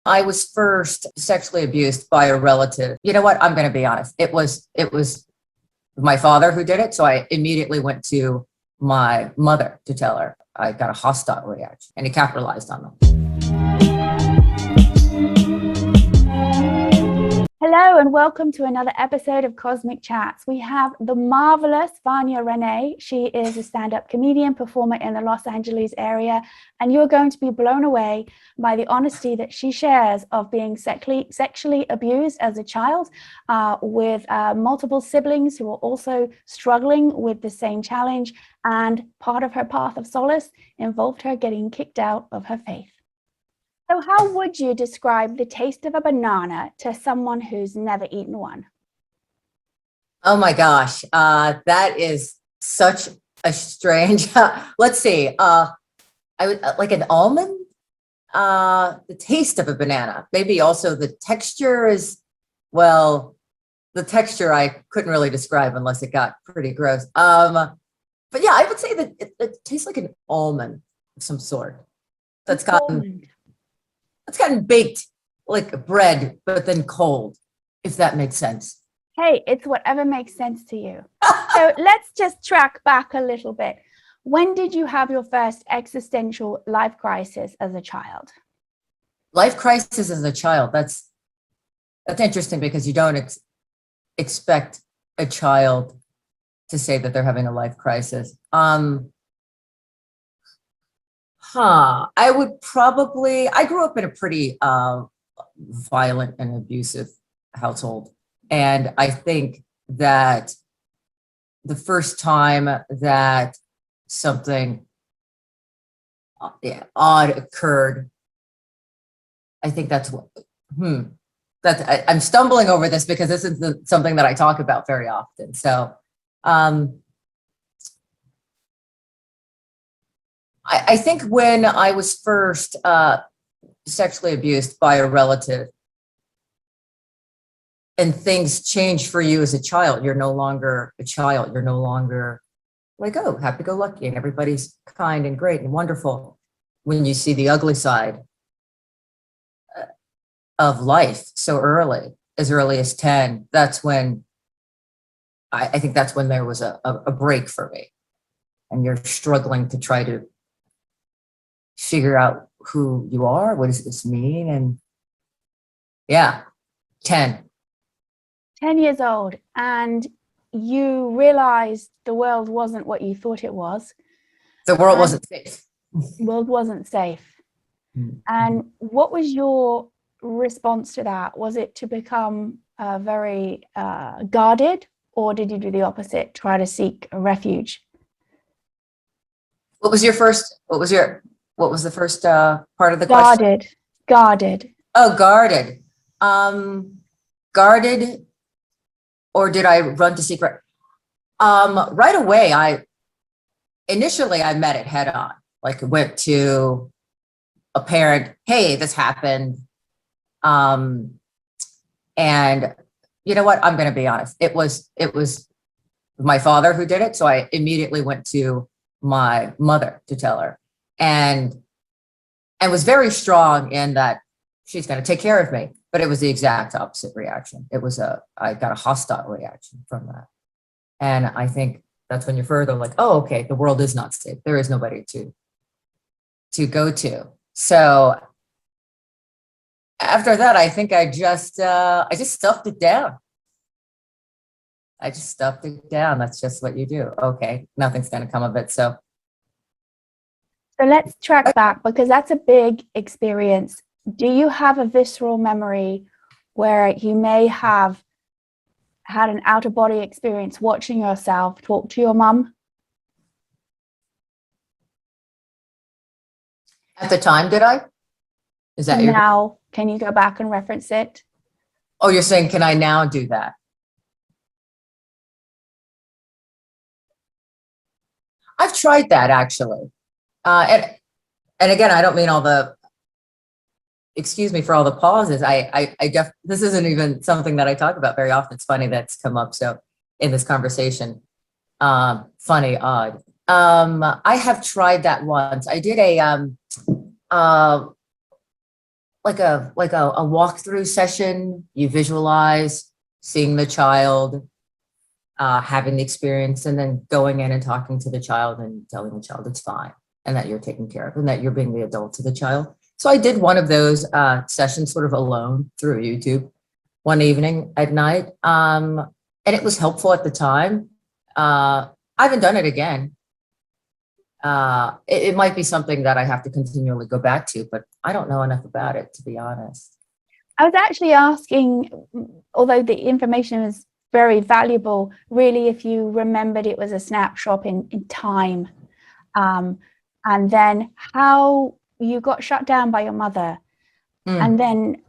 I was first sexually abused by a relative. You know what? I'm going to be honest. It was my father who did it. So I immediately went to my mother to tell her. I got a hostile reaction and he capitalized on them. Hello and welcome to another episode of Cosmic Chats. We have the marvelous Vanja Renee. She is a stand-up comedian, performer in the Los Angeles area, and you're going to be blown away by the honesty that she shares of being sexually abused as a child with multiple siblings who are also struggling with the same challenge, and part of her path of solace involved her getting kicked out of her faith. So how would you describe the taste of a banana to someone who's never eaten one? Oh my gosh, that is such a strange. Let's see. I would like an almond. The taste of a banana. Maybe also the texture is, well, the texture I couldn't really describe unless it got pretty gross. But yeah, I would say that it tastes like an almond of some sort. That's gotten. It's gotten baked like bread, but then cold, if that makes sense. Hey, it's whatever makes sense to you. So let's just track back a little bit. When did you have your first existential life crisis as a child? Life crisis as a child. That's interesting because you don't expect a child to say that they're having a life crisis. I grew up in a pretty violent and abusive household. And I think that the first time that something odd occurred, I think that's what, I'm stumbling over this because this isn't something that I talk about very often. So, I think when I was first sexually abused by a relative and things change for you as a child, you're no longer a child. You're no longer like, oh, happy-go-lucky and everybody's kind and great and wonderful. When you see the ugly side of life so early, as early as 10, that's when I think that's when there was a break for me. And you're struggling to try to figure out who you are. What does this mean? And yeah, 10 years old, and you realized the world wasn't what you thought it was. The world wasn't safe. The world wasn't safe. And what was your response to that? Was it to become very guarded, or did you do the opposite, try to seek a refuge? What was the first part of the question? Guarded. Oh, guarded. Guarded, or did I run to secret? Right away, I met it head on. Like, went to a parent, hey, this happened. And you know what? I'm going to be honest. It was my father who did it. So I immediately went to my mother to tell her, and was very strong in that she's going to take care of me. But it was the exact opposite reaction. I got a hostile reaction from that. And I think that's when you're further like, oh, okay, the world is not safe. There is nobody to go to. So after that, I think I just stuffed it down. That's just what you do. Okay, nothing's going to come of it. So let's track back, because that's a big experience. Do you have a visceral memory where you may have had an out-of-body experience watching yourself talk to your mum? At the time, did I? Is that now? Can you go back and reference it? Oh, you're saying, can I now do that? I've tried that actually. And again, I don't mean excuse me for all the pauses. This isn't even something that I talk about very often. It's funny that's come up so in this conversation. Funny, odd. I have tried that once. I did a walkthrough session. You visualize seeing the child, having the experience, and then going in and talking to the child and telling the child it's fine and that you're taken care of and that you're being the adult to the child. So I did one of those sessions sort of alone through YouTube one evening at night. And it was helpful at the time. I haven't done it again. It might be something that I have to continually go back to, but I don't know enough about it, to be honest. I was actually asking, although the information is very valuable, really, if you remembered it was a snapshot in time, and then how you got shut down by your mother, and then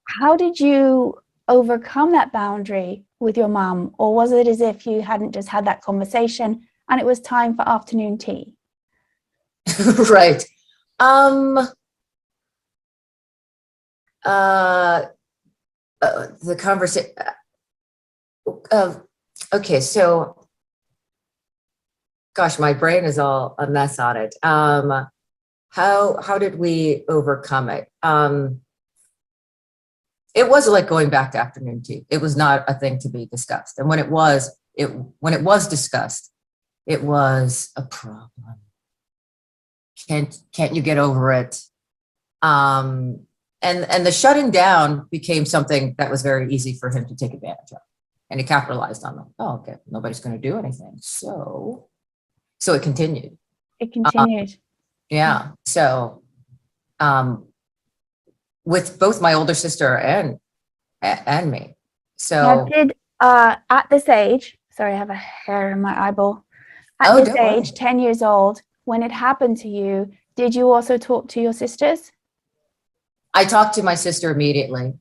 how did you overcome that boundary with your mum? Or was it as if you hadn't just had that conversation and it was time for afternoon tea? Right. The conversation. Okay, so, gosh, my brain is all a mess on it. How did we overcome it? It was like going back to afternoon tea. It was not a thing to be discussed, and when it was discussed, it was a problem. Can't you get over it? And the shutting down became something that was very easy for him to take advantage of, and he capitalized on them. Oh, okay, nobody's going to do anything, so it continued. It continued. Yeah. So, with both my older sister and me. So now, did at this age, sorry, I have a hair in my eyeball. At this age, 10 years old, when it happened to you, did you also talk to your sisters? I talked to my sister immediately,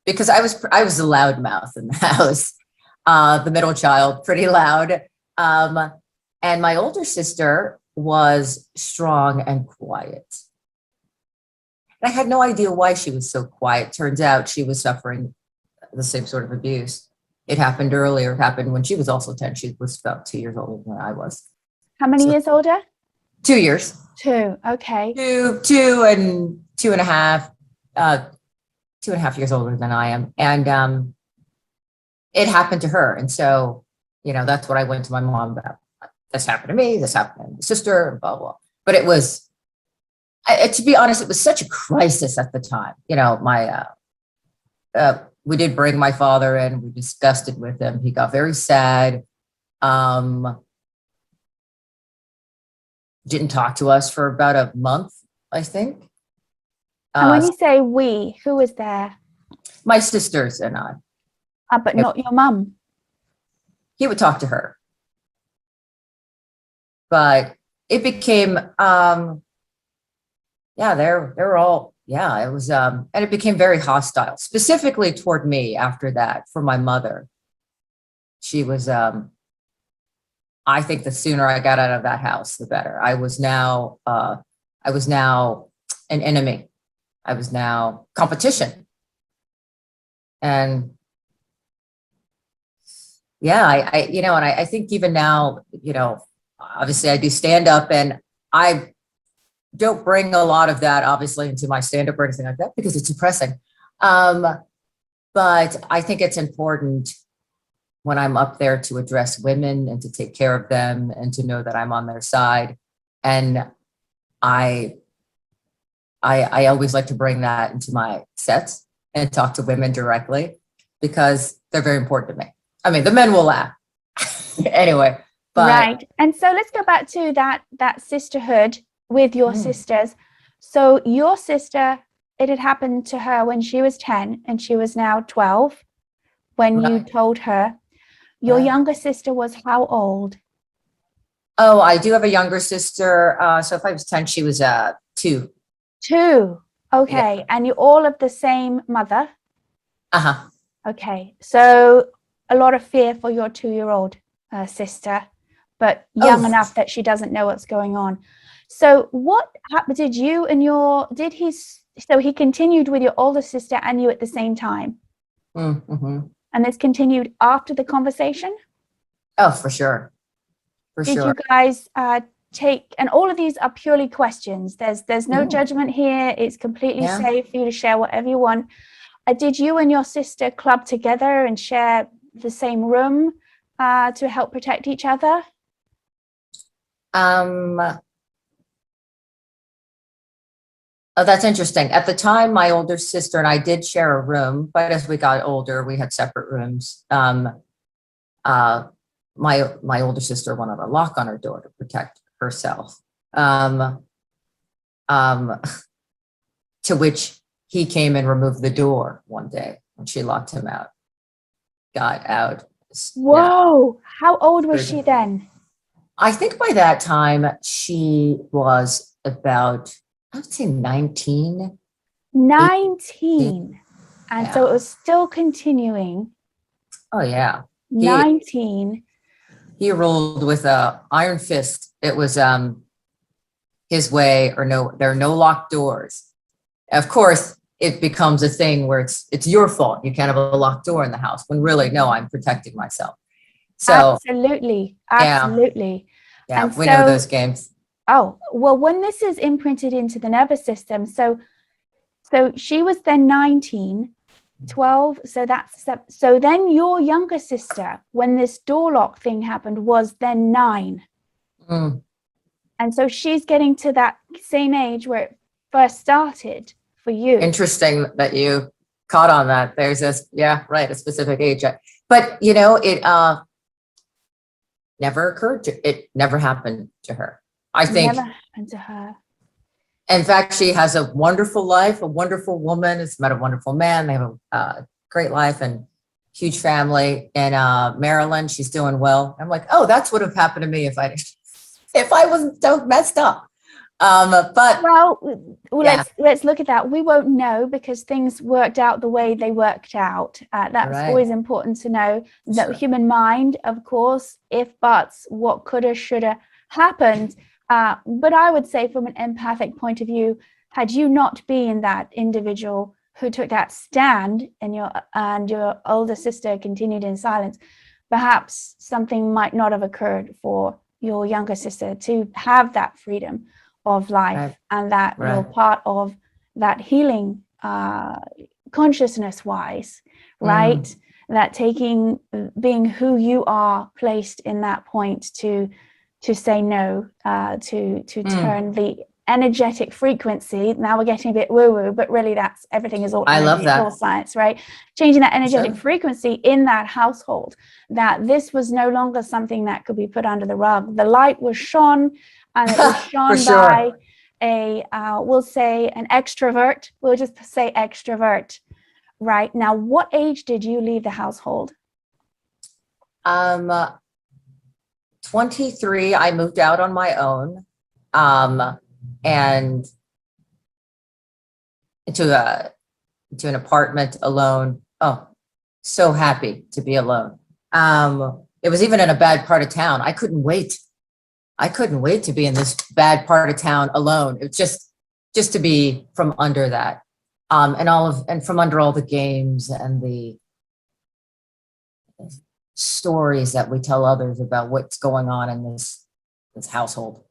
because I was the loud mouth in the house, the middle child, pretty loud. And my older sister was strong and quiet. And I had no idea why she was so quiet. Turns out she was suffering the same sort of abuse. It happened earlier. It happened when she was also 10. She was about 2 years older than I was. How many years older? 2 years. 2. Okay. 2 and 2.5, 2.5 years older than I am. And it happened to her. And so, that's what I went to my mom about. This happened to me, this happened to my sister, blah, blah. But it was, to be honest, it was such a crisis at the time. We did bring my father in, we discussed it with him. He got very sad. Didn't talk to us for about a month, I think. And when you say we, who was there? My sisters and I. But not your mum. He would talk to her. But it became, they were all, it was, and it became very hostile, specifically toward me after that, for my mother. She was, I think the sooner I got out of that house, the better. I was now an enemy. I was now competition. And I think even now, obviously I do stand up, and I don't bring a lot of that obviously into my stand up or anything like that because it's depressing. But I think it's important when I'm up there to address women and to take care of them and to know that I'm on their side. And I always like to bring that into my sets and talk to women directly because they're very important to me. I mean, the men will laugh anyway. But, right. And so let's go back to that sisterhood with your sisters. So your sister, it had happened to her when she was 10 and she was now 12 when you told her. Your younger sister was how old? Oh, I do have a younger sister. So if I was 10, she was 2. 2. Okay. Yeah. And you all of the same mother? Uh-huh. Okay. So a lot of fear for your 2-year-old sister, but young enough that she doesn't know what's going on. So what happened? So he continued with your older sister and you at the same time? Mm-hmm. And this continued after the conversation? Oh, for sure. Did you guys take, and all of these are purely questions. There's no judgment here. It's completely safe for you to share whatever you want. Did you and your sister club together and share the same room to help protect each other? Oh, that's interesting. At the time, my older sister and I did share a room, but as we got older, we had separate rooms. My older sister wanted a lock on her door to protect herself. To which he came and removed the door one day when she locked him out. Got out. Whoa! How old was she then? I think by that time she was about, I would say 19. 19. And so it was still continuing. Oh, yeah. 19. He ruled with a iron fist. It was his way or no, there are no locked doors. Of course, it becomes a thing where it's your fault. You can't have a locked door in the house when really, no, I'm protecting myself. So absolutely. Yeah, and we know those games. Oh, well, when this is imprinted into the nervous system, so she was then 19, 12, so then your younger sister, when this door lock thing happened, was then 9. And so she's getting to that same age where it first started for you. Interesting that you caught on that. There's this, a specific age. But it never occurred to, it never happened to her. I think never happened to her. In fact, she has a wonderful life, a wonderful woman, has met a wonderful man. They have a great life and huge family in Maryland. She's doing well. I'm like, oh, that's what would have happened to me if I wasn't so messed up. But let's look at that. We won't know because things worked out the way they worked out. That's always important to know. The human mind, of course, if buts, what coulda, shoulda happened. But I would say from an empathic point of view, had you not been that individual who took that stand and your older sister continued in silence, perhaps something might not have occurred for your younger sister to have that freedom of life and that you're part of that healing consciousness wise, right? That being who you are placed in that point to say no, to turn the energetic frequency. Now we're getting a bit woo-woo, but really that's everything is all energy, I love that. all science, right? Changing that energetic frequency in that household, that this was no longer something that could be put under the rug. The light was shone, and it was shone by we'll say an extrovert. We'll just say extrovert, right? Now, what age did you leave the household? 23, I moved out on my own, and into an apartment alone. Oh, so happy to be alone. It was even in a bad part of town. I couldn't wait to be in this bad part of town alone. It's just to be from under that, and from under all the games and the stories that we tell others about what's going on in this household.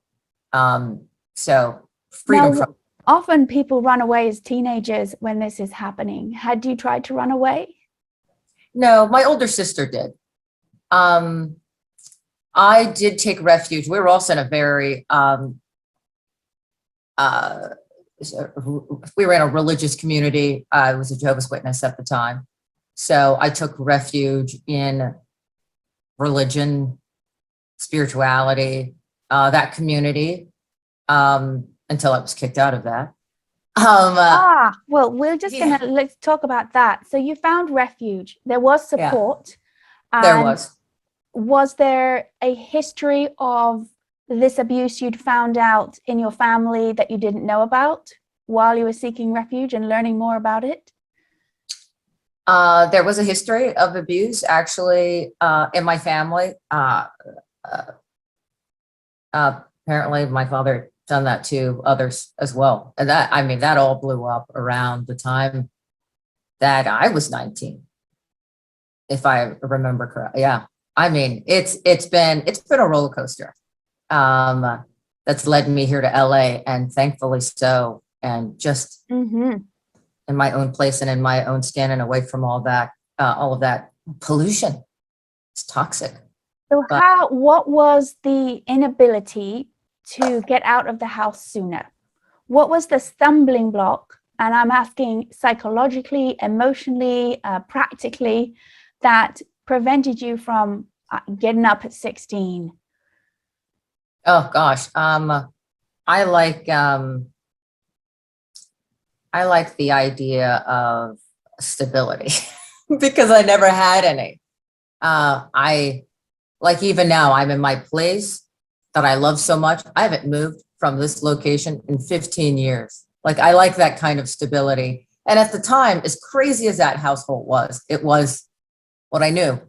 So freedom from. Often people run away as teenagers when this is happening. Had you tried to run away? No, my older sister did. I did take refuge. We were also in a very, we were in a religious community. I was a Jehovah's Witness at the time. So I took refuge in religion, spirituality, that community, until I was kicked out of that. Well, we're just let's talk about that. So you found refuge. There was support. There was. Was there a history of this abuse you'd found out in your family that you didn't know about while you were seeking refuge and learning more about it? There was a history of abuse actually in my family. Apparently my father done that to others as well. And that all blew up around the time that I was 19, if I remember correctly. Yeah. I mean, it's been a roller coaster. that's led me here to LA, and thankfully so, and just in my own place and in my own skin and away from all of that pollution. It's toxic. So what was the inability to get out of the house sooner? What was the stumbling block? And I'm asking psychologically, emotionally, practically, that prevented you from getting up at 16? Oh gosh. I like the idea of stability because I never had any. I like, even now I'm in my place that I love so much. I haven't moved from this location in 15 years. Like, I like that kind of stability. And at the time, as crazy as that household was, it was what I knew.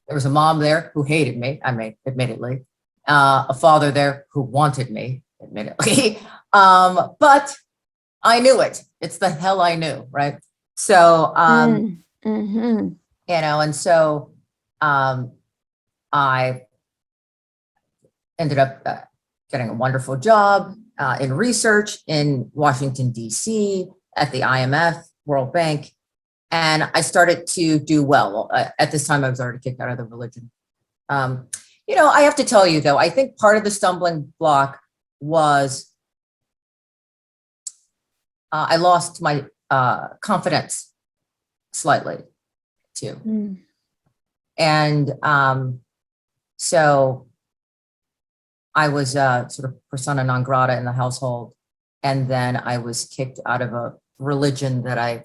There was a mom there who hated me, admittedly, a father there who wanted me, admittedly. But I knew it. It's the hell I knew, right? So, and so I ended up getting a wonderful job in research in Washington, D.C., at the IMF, World Bank. And I started to do well. At this time, I was already kicked out of the religion. I have to tell you, though, I think part of the stumbling block was I lost my confidence slightly, too. And so I was sort of persona non grata in the household. And then I was kicked out of a religion that I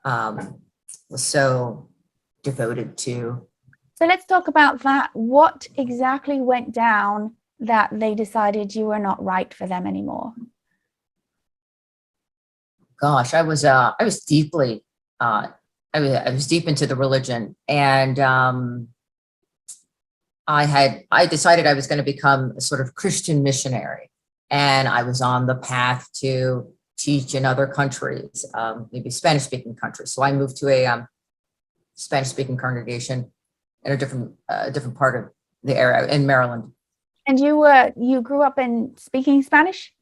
was so devoted to. So let's talk about that. What exactly went down that they decided you were not right for them anymore? Gosh, I was deeply, I was deep into the religion, and I decided I was going to become a sort of Christian missionary, and I was on the path to teach in other countries, maybe Spanish-speaking countries. So I moved to a Spanish-speaking congregation in a different part of the area in Maryland. And you grew up in speaking Spanish?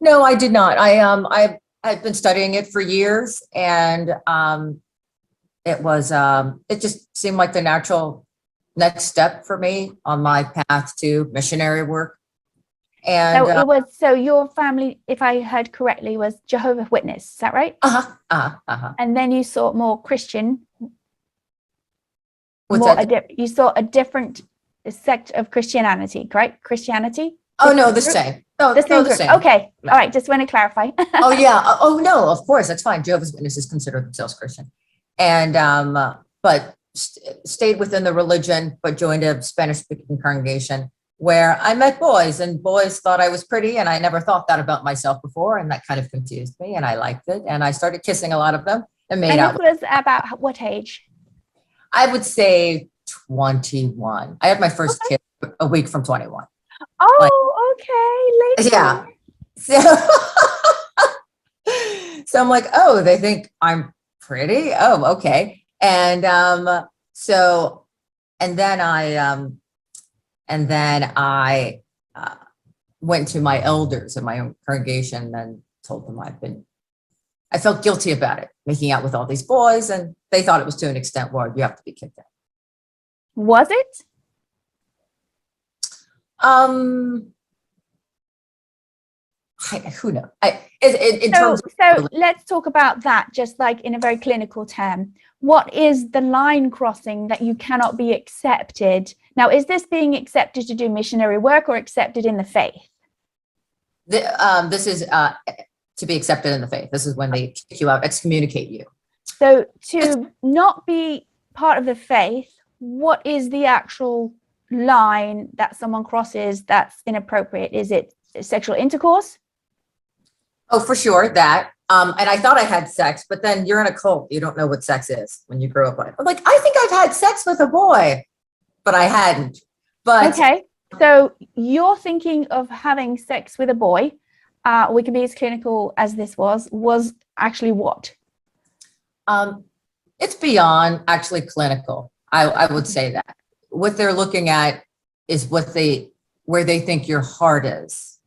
No, I did not. I had been studying it for years, and it just seemed like the natural next step for me on my path to missionary work. And so your family, if I heard correctly, was Jehovah's Witness. Is that right? And then you saw more Christian. You saw a different sect of Christianity, correct? Christianity? Oh, no, the same. No, the same. Okay. All right. Just want to clarify. Oh, yeah. Oh, no, of course. That's fine. Jehovah's Witnesses consider themselves Christian. And, but stayed within the religion, but joined a Spanish-speaking congregation where I met boys, and boys thought I was pretty, and I never thought that about myself before. And that kind of confused me, and I liked it. And I started kissing a lot of them and made out. And this was about what age? I would say 21. I had my first kiss a week from 21. Oh, okay. Later. Yeah. So I'm like, oh, they think I'm pretty. Oh, okay. And then I went to my elders in my own congregation and told them I felt guilty about it, making out with all these boys, and they thought it was to an extent where you have to be kicked out. Was it? Who knows? So let's talk about that, just like in a very clinical term. What is the line crossing that you cannot be accepted? Now, is this being accepted to do missionary work or accepted in the faith? This is to be accepted in the faith. This is when they kick you out, excommunicate you. So to not be part of the faith, what is the actual line that someone crosses that's inappropriate? Is it sexual intercourse? Oh, for sure, that. And I thought I had sex, but then you're in a cult. You don't know what sex is when you grow up on it. I'm like, I think I've had sex with a boy, but I hadn't. But okay, so you're thinking of having sex with a boy. We can be as clinical as this was actually what? It's beyond actually clinical. I would say that. What they're looking at is what they where they think your heart is,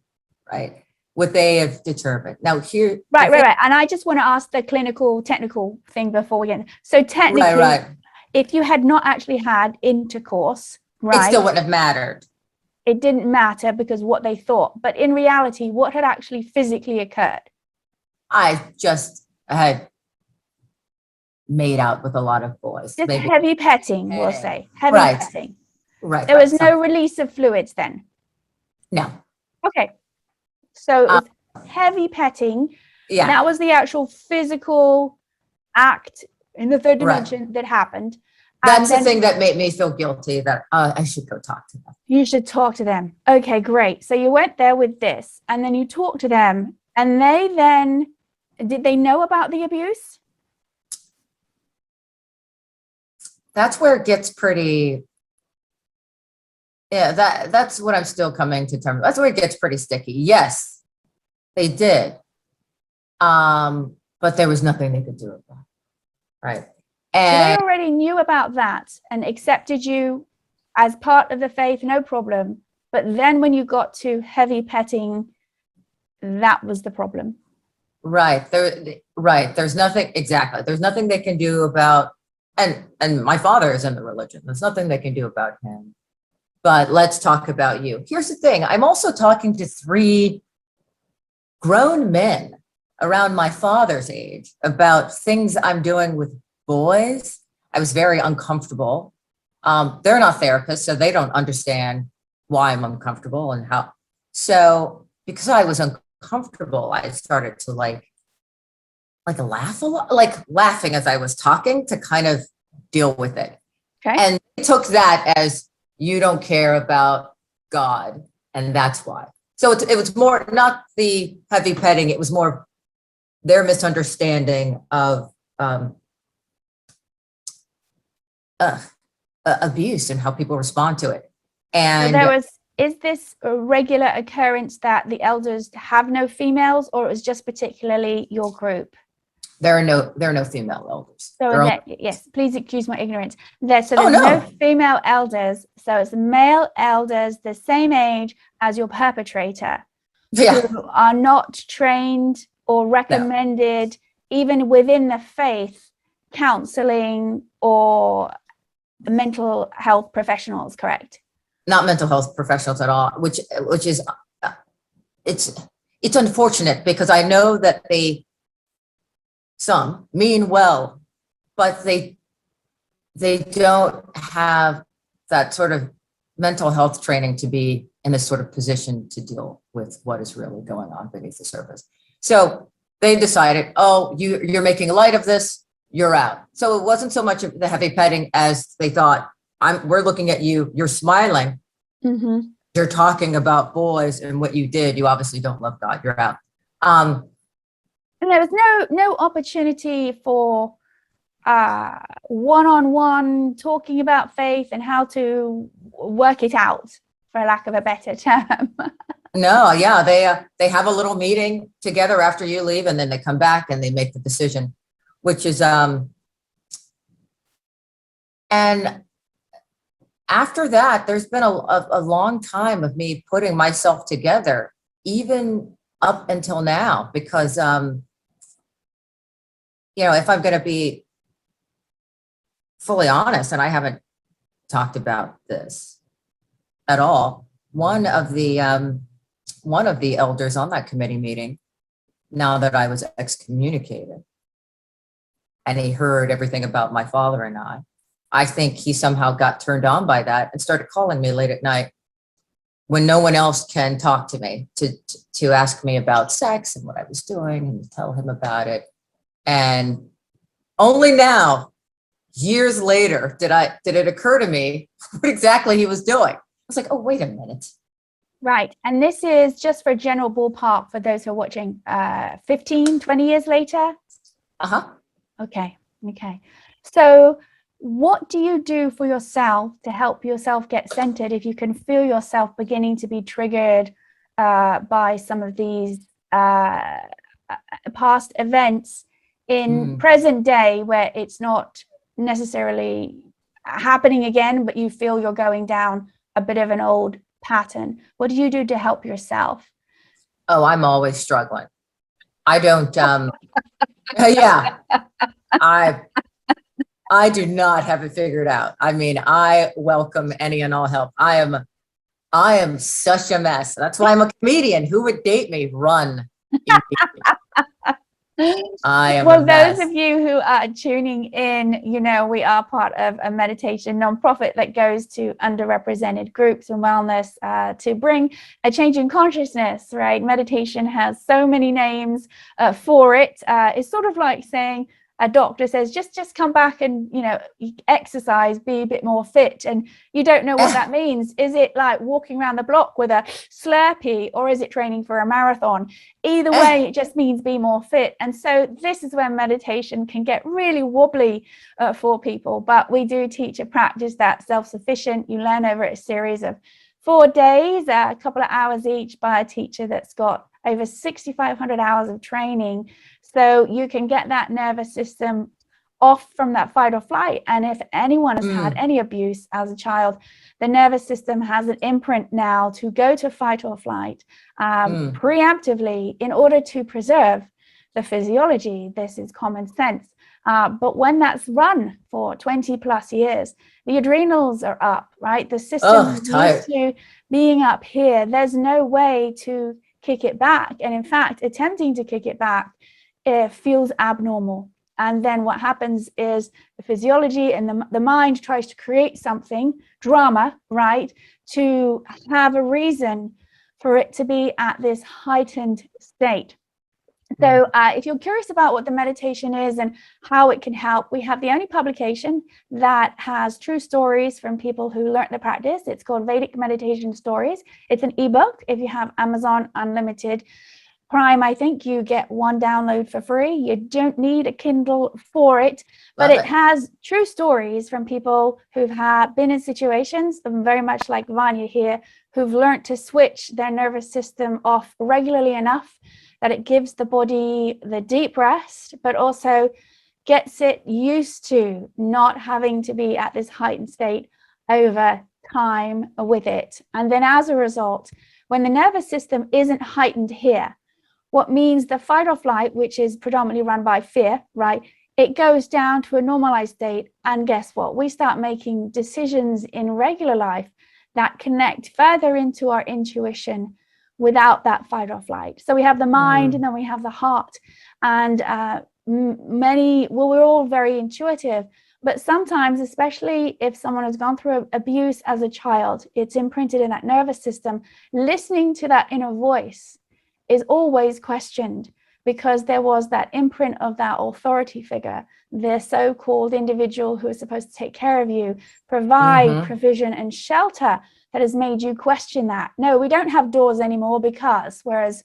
right? What they have determined. Now here, Right. And I just want to ask the clinical, technical thing before we get. So technically, right. if you had not actually had intercourse, It still right, wouldn't have mattered. it didn't matter because what they thought. But in reality, what had actually physically occurred? I just had made out with a lot of boys. Just Maybe heavy petting, we'll say. Heavy right. petting. Right. There was no release of fluids then? No. Okay. So it was heavy petting. Yeah. That was the actual physical act in the third dimension that happened. That's the thing that made me feel guilty that I should go talk to them. You should talk to them. Okay, great. So you went there with this and then you talked to them and they then, did they know about the abuse? That's where it gets pretty, yeah, that's what I'm still coming to terms. That's where it gets pretty sticky. Yes, they did. But there was nothing they could do about it. Right. And so they already knew about that and accepted you as part of the faith, no problem. But then when you got to heavy petting, that was the problem. Right. There's nothing, exactly. There's nothing they can do about, and my father is in the religion. There's nothing they can do about him. But let's talk about you. Here's the thing. I'm also talking to 3 grown men around my father's age about things I'm doing with boys. I was very uncomfortable. They're not therapists, so they don't understand why I'm uncomfortable and how. So because I was uncomfortable, I started to like laugh a lot, like laughing as I was talking to kind of deal with it. Okay. And it took that as you don't care about God, and that's why. So it was more not the heavy petting, it was more their misunderstanding of abuse and how people respond to it. And so is this a regular occurrence that the elders have no females, or it was just particularly your group? there are no female elders. So yes, please excuse my ignorance. There's no female elders. So it's male elders the same age as your perpetrator, who are not trained or recommended, even within the faith, counseling or mental health professionals, correct? Not mental health professionals at all, which is it's unfortunate because I know that some mean well, but they don't have that sort of mental health training to be in a sort of position to deal with what is really going on beneath the surface. So they decided, oh, you're making light of this, you're out. So it wasn't so much of the heavy petting as they thought, we're looking at you, you're smiling, you're talking about boys and what you did, you obviously don't love God, you're out. And there was no opportunity for one-on-one talking about faith and how to work it out, for lack of a better term. No, yeah, they have a little meeting together after you leave, and then they come back and they make the decision, which is and after that, there's been a long time of me putting myself together, even up until now, because if I'm going to be fully honest, and I haven't talked about this at all, one of the elders on that committee meeting, now that I was excommunicated, and he heard everything about my father and I think he somehow got turned on by that and started calling me late at night when no one else can talk to me to ask me about sex and what I was doing and to tell him about it. And only now, years later, did it occur to me what exactly he was doing. I was like, oh, wait a minute. Right. And this is just for general ballpark for those who are watching, 15, 20 years later? Okay. So what do you do for yourself to help yourself get centered if you can feel yourself beginning to be triggered by some of these past events in present day, where it's not necessarily happening again, but you feel you're going down a bit of an old pattern? What do you do to help yourself? Oh, I'm always struggling. I don't, yeah, I do not have it figured out. I mean, I welcome any and all help. I am such a mess. That's why I'm a comedian. Who would date me? Run. I am Well, a mess. those of you who are tuning in, you know, we are part of a meditation nonprofit that goes to underrepresented groups and wellness to bring a change in consciousness, right? Meditation has so many names for it. It's sort of like saying, a doctor says, just come back and, you know, exercise, be a bit more fit. And you don't know what that means. Is it like walking around the block with a Slurpee, or is it training for a marathon? Either way, it just means be more fit. And so this is where meditation can get really wobbly for people. But we do teach a practice that's self-sufficient. You learn over a series of 4 days, a couple of hours each, by a teacher that's got over 6,500 hours of training. So you can get that nervous system off from that fight or flight. And if anyone has had any abuse as a child, the nervous system has an imprint now to go to fight or flight preemptively in order to preserve the physiology. This is common sense. But when that's run for 20 plus years, the adrenals are up, right? The system is used to being up here. There's no way to kick it back. And in fact, attempting to kick it back, it feels abnormal. And then what happens is the physiology and the mind tries to create something, drama, right, to have a reason for it to be at this heightened state. So if you're curious about what the meditation is and how it can help, we have the only publication that has true stories from people who learned the practice. It's called Vedic Meditation Stories. It's an ebook. If you have Amazon Unlimited Prime, I think you get 1 download for free. You don't need a Kindle for it, but it has true stories from people who've been in situations, very much like Vanya here, who've learned to switch their nervous system off regularly enough that it gives the body the deep rest, but also gets it used to not having to be at this heightened state over time with it. And then as a result, when the nervous system isn't heightened here, what means the fight or flight, which is predominantly run by fear, right? It goes down to a normalized state. And guess what? We start making decisions in regular life that connect further into our intuition without that fight or flight. So we have the mind and then we have the heart. And we're all very intuitive, but sometimes, especially if someone has gone through abuse as a child, it's imprinted in that nervous system. Listening to that inner voice is always questioned because there was that imprint of that authority figure, the so-called individual who is supposed to take care of you, provide provision and shelter, that has made you question that. No, we don't have doors anymore because, whereas,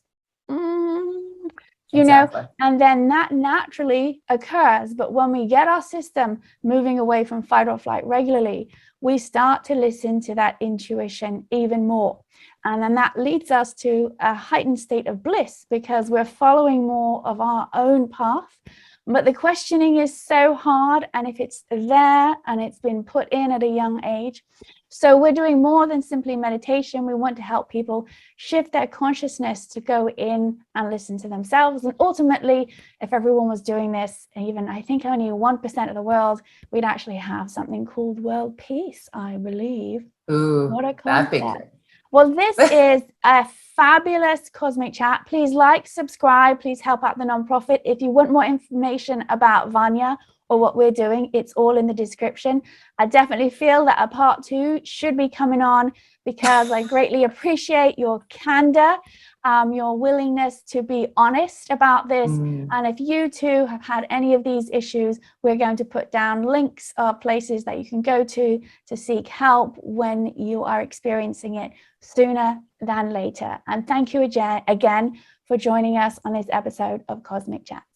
you know, and then that naturally occurs. But when we get our system moving away from fight or flight regularly, we start to listen to that intuition even more. And then that leads us to a heightened state of bliss because we're following more of our own path. But the questioning is so hard. And if it's there and it's been put in at a young age, so we're doing more than simply meditation. We want to help people shift their consciousness to go in and listen to themselves. And ultimately, if everyone was doing this, even I think only 1% of the world, we'd actually have something called world peace, I believe. Ooh, what a that'd be concept. great. Well, this is a fabulous Cosmic Chat. Please like, subscribe, please help out the nonprofit. If you want more information about Vanya or what we're doing, it's all in the description. I definitely feel that a part 2 should be coming on because I greatly appreciate your candor, your willingness to be honest about this. And if you too have had any of these issues, we're going to put down links of places that you can go to seek help when you are experiencing it sooner than later. And thank you again for joining us on this episode of Cosmic Chats.